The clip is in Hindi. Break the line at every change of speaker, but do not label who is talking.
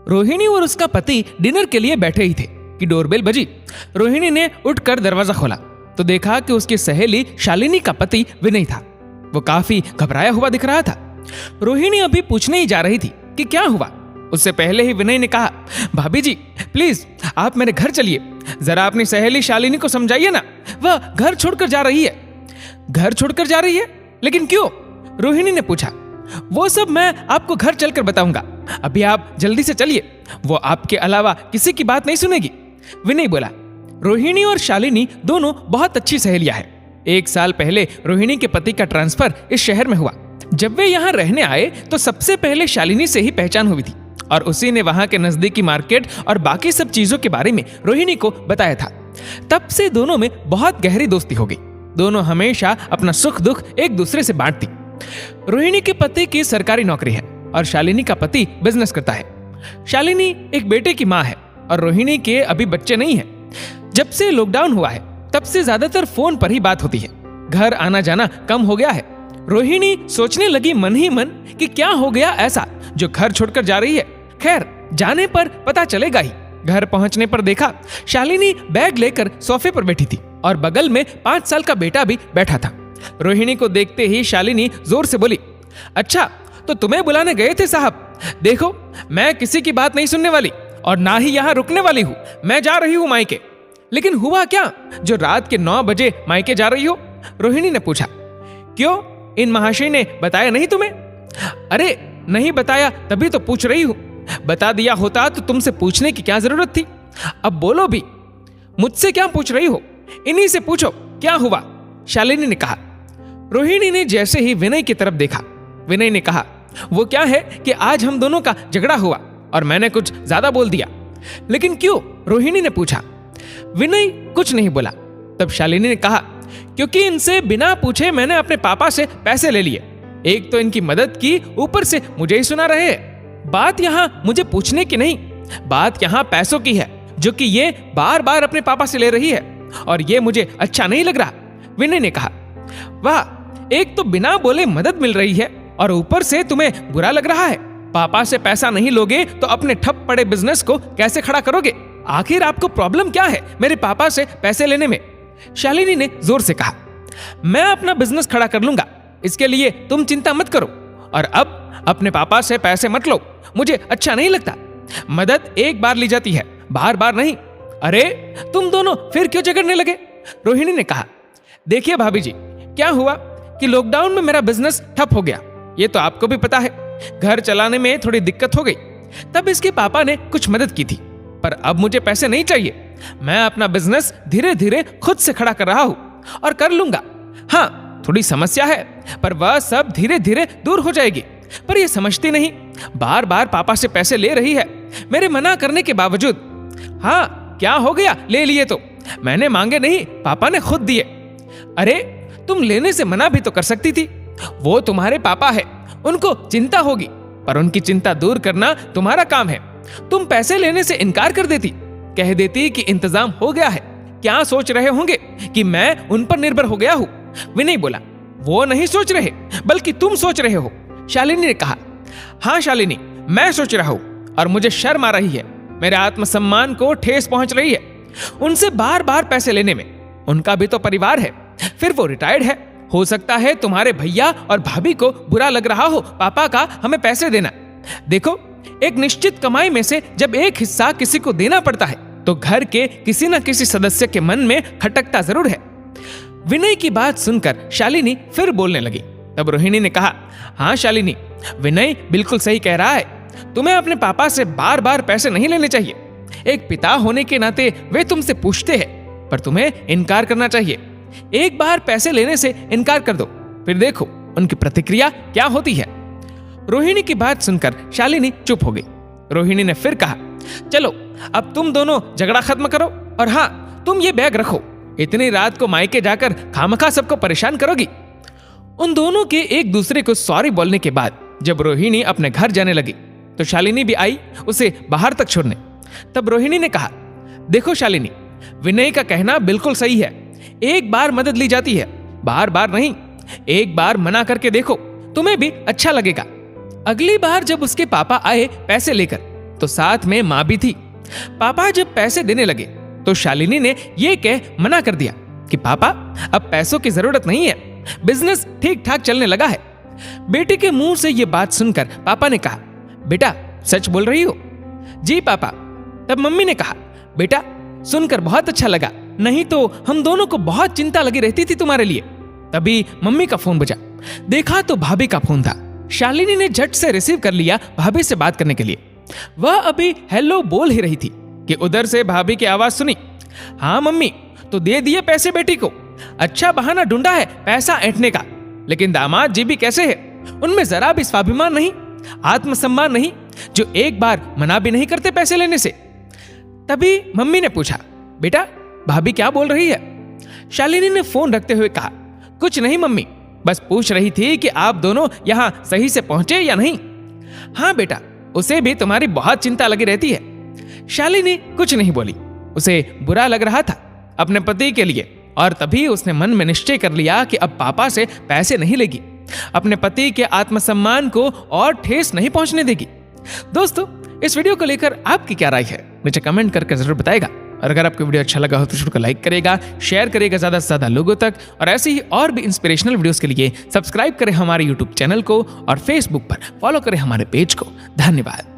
रोहिणी और उसका पति डिनर के लिए बैठे ही थे कि डोरबेल बजी। रोहिणी ने उठकर दरवाजा खोला तो देखा कि उसकी सहेली शालिनी का पति विनय था। वो काफी घबराया हुआ दिख रहा था। रोहिणी अभी पूछने ही जा रही थी कि क्या हुआ, उससे पहले ही विनय ने कहा, भाभी जी प्लीज आप मेरे घर चलिए, जरा अपनी सहेली शालिनी को समझाइए ना, वह घर छोड़कर जा रही है। घर छोड़कर जा रही है? लेकिन क्यों? रोहिणी ने पूछा। वो सब मैं आपको घर चलकर बताऊंगा, अभी आप जल्दी से चलिए, वो आपके अलावा किसी की बात नहीं सुनेगी। विनय बोला। रोहिणी और शालिनी दोनों बहुत अच्छी सहेलियां हैं। 1 साल पहले रोहिणी के पति का ट्रांसफर इस शहर में हुआ। जब वे यहाँ रहने आए तो सबसे पहले शालिनी से ही पहचान हुई थी और उसी ने वहां के नजदीकी मार्केट और बाकी सब चीजों के बारे में रोहिणी को बताया था। तब से दोनों में बहुत गहरी दोस्ती हो गई। दोनों हमेशा अपना सुख दुख एक दूसरे से बांटती। रोहिणी के पति की सरकारी नौकरी है और शालिनी का पति बिजनेस करता है। शालिनी एक बेटे की माँ है और रोहिणी के अभी बच्चे नहीं हैं। जब से लॉकडाउन हुआ है तब से ज्यादातर फोन पर ही बात होती है। घर आना जाना कम हो गया है। रोहिणी सोचने लगी मन ही मन कि क्या हो गया ऐसा जो घर छोड़कर जा रही है। खैर जाने पर पता चलेगा ही। घर पहुंचने पर देखा शालिनी बैग लेकर सोफे पर बैठी थी और बगल में 5 साल का बेटा भी बैठा था। रोहिणी को देखते ही शालिनी जोर से बोली, अच्छा तो तुम्हें बुलाने गए थे साहब। देखो मैं किसी की बात नहीं सुनने वाली और ना ही यहाँ रुकने वाली हूँ। मैं जा रही हूँ मायके। लेकिन हुआ क्या जो रात के 9 बजे मायके जा रही हो? रोहिणी ने पूछा। क्यों, इन महाशय ने बताया नहीं तुम्हें? अरे नहीं बताया तभी तो पूछ रही हूँ। बता दिया होता तो तुमसे पूछने की क्या जरूरत थी? अब बोलो भी। मुझसे क्या पूछ रही हो? इन्हीं से पूछो क्या हुआ, शालिनी ने कहा। रोहिणी ने जैसे ही विनय की तरफ देखा, विनय ने कहा, वो क्या है कि आज हम दोनों का झगड़ा हुआ और मैंने कुछ ज्यादा बोल दिया। लेकिन क्यों? रोहिणी ने पूछा। विनय कुछ नहीं बोला। तब शालिनी ने कहा, क्योंकि इनसे बिना पूछे मैंने अपने पापा से पैसे ले लिए। एक तो इनकी मदद की, ऊपर से मुझे ही सुना रहे हैं। बात यहाँ मुझे पूछने की नहीं, बात यहाँ पैसों की है जो कि ये बार बार अपने पापा से ले रही है और ये मुझे अच्छा नहीं लग रहा। विनय ने कहा, वाह, एक तो बिना बोले मदद मिल रही है और ऊपर से तुम्हें बुरा लग रहा है। पापा से पैसा नहीं लोगे तो अपने ठप पड़े बिजनेस को कैसे खड़ा करोगे? आखिर आपको प्रॉब्लम क्या है मेरे पापा से पैसे लेने में? शालिनी ने जोर से कहा, मैं अपना बिजनेस खड़ा कर लूंगा, इसके लिए तुम चिंता मत करो। और अब अपने पापा से पैसे मत लो, मुझे अच्छा नहीं लगता। मदद एक बार ली जाती है, बार बार नहीं। अरे तुम दोनों फिर क्यों झगड़ने लगे? रोहिणी ने कहा, देखिए भाभी जी, क्या हुआ कि लॉकडाउन में मेरा बिजनेस ठप हो गया, ये तो आपको भी पता है। घर चलाने में थोड़ी दिक्कत हो गई। तब इसके पापा ने कुछ मदद की थी, पर अब मुझे पैसे नहीं चाहिए। मैं अपना बिजनेस धीरे धीरे खुद से खड़ा कर रहा हूं और कर लूंगा। हाँ थोड़ी समस्या है, पर वह सब धीरे धीरे दूर हो जाएगी। पर ये समझती नहीं, बार बार पापा से पैसे ले रही है मेरे मना करने के बावजूद। हाँ क्या हो गया, ले लिए तो? मैंने मांगे नहीं, पापा ने खुद दिए। अरे तुम लेने से मना भी तो कर सकती थी। वो तुम्हारे पापा है, उनको चिंता होगी, पर उनकी चिंता दूर करना तुम्हारा काम है। तुम पैसे लेने से इनकार कर देती, कह देती कि इंतजाम हो गया है। क्या सोच रहे होंगे कि मैं उन पर निर्भर हो गया हूं? विनय बोला, वो नहीं सोच रहे बल्कि तुम सोच रहे हो। शालिनी ने कहा, हाँ शालिनी, मैं सोच रहा हूं और मुझे शर्म आ रही है, मेरे आत्मसम्मान को ठेस पहुंच रही है उनसे बार बार पैसे लेने में। उनका भी तो परिवार है, फिर वो रिटायर्ड है। हो सकता है तुम्हारे भैया और भाभी को बुरा लग रहा हो पापा का हमें पैसे देना। देखो एक निश्चित कमाई में से जब एक हिस्सा किसी को देना पड़ता है तो घर के किसी न किसी सदस्य के मन में खटकता जरूर है। विनय की बात सुनकर शालिनी फिर बोलने लगी। तब रोहिणी ने कहा, हाँ शालिनी, विनय बिल्कुल सही कह रहा है। तुम्हें अपने पापा से बार बार पैसे नहीं लेने चाहिए। एक पिता होने के नाते वे तुमसे पूछते हैं, पर तुम्हें इनकार करना चाहिए। एक बार पैसे लेने से इनकार कर दो, फिर देखो उनकी प्रतिक्रिया क्या होती है। रोहिणी की बात सुनकर शालिनी चुप हो गई। रोहिणी ने फिर कहा, चलो अब तुम दोनों झगड़ा खत्म करो और हाँ तुम ये बैग रखो, इतनी रात को मायके जाकर खामखा सबको परेशान करोगी। उन दोनों के एक दूसरे को सॉरी बोलने के बाद जब रोहिणी अपने घर जाने लगी तो शालिनी भी आई उसे बाहर तक छोड़ने। तब रोहिणी ने कहा, देखो शालिनी, विनय का कहना बिल्कुल सही है। एक बार मदद ली जाती है, बार बार नहीं। एक बार मना करके देखो, तुम्हें भी अच्छा लगेगा। अगली बार जब उसके पापा आए पैसे लेकर तो साथ में माँ भी थी। पापा जब पैसे देने लगे तो शालिनी ने ये कह मना कर दिया कि पापा अब पैसों की जरूरत नहीं है, बिजनेस ठीक ठाक चलने लगा है। बेटी के मुंह से ये बात सुनकर पापा ने कहा, बेटा सच बोल रही हो? जी पापा। तब मम्मी ने कहा, बेटा सुनकर बहुत अच्छा लगा, नहीं तो हम दोनों को बहुत चिंता लगी रहती थी तुम्हारे लिए। तभी मम्मी का फोन बजा। देखा तो भाभी का फोन था। शालिनी ने झट से रिसीव कर लिया भाभी से बात करने के लिए। वह अभी हेलो बोल ही रही थी कि उधर से भाभी की आवाज सुनी, हाँ मम्मी तो दे दिए पैसे बेटी को, अच्छा बहाना ढूंढा है पैसा ऐंठने का। लेकिन दामाद जी भी कैसे है, उनमें जरा भी स्वाभिमान नहीं, आत्मसम्मान नहीं, जो एक बार मना भी नहीं करते पैसे लेने से। तभी मम्मी ने पूछा, बेटा भाभी क्या बोल रही है? शालिनी ने फोन रखते हुए कहा, कुछ नहीं मम्मी, बस पूछ रही थी कि आप दोनों यहां सही से पहुंचे या नहीं। हाँ बेटा, उसे भी तुम्हारी बहुत चिंता लगी रहती है। शालिनी कुछ नहीं बोली। उसे बुरा लग रहा था अपने पति के लिए, और तभी उसने मन में निश्चय कर लिया कि अब पापा से पैसे नहीं लेगी, अपने पति के आत्मसम्मान को और ठेस नहीं पहुंचने देगी। दोस्तों, इस वीडियो को लेकर आपकी क्या राय है, नीचे कमेंट करके जरूर बताएगा। और अगर आपको वीडियो अच्छा लगा हो तो को लाइक करेगा, शेयर करेगा ज्यादा से ज्यादा लोगों तक, और ऐसे ही और भी इंस्पिरेशनल वीडियोस के लिए सब्सक्राइब करें हमारे यूट्यूब चैनल को और फेसबुक पर फॉलो करें हमारे पेज को। धन्यवाद।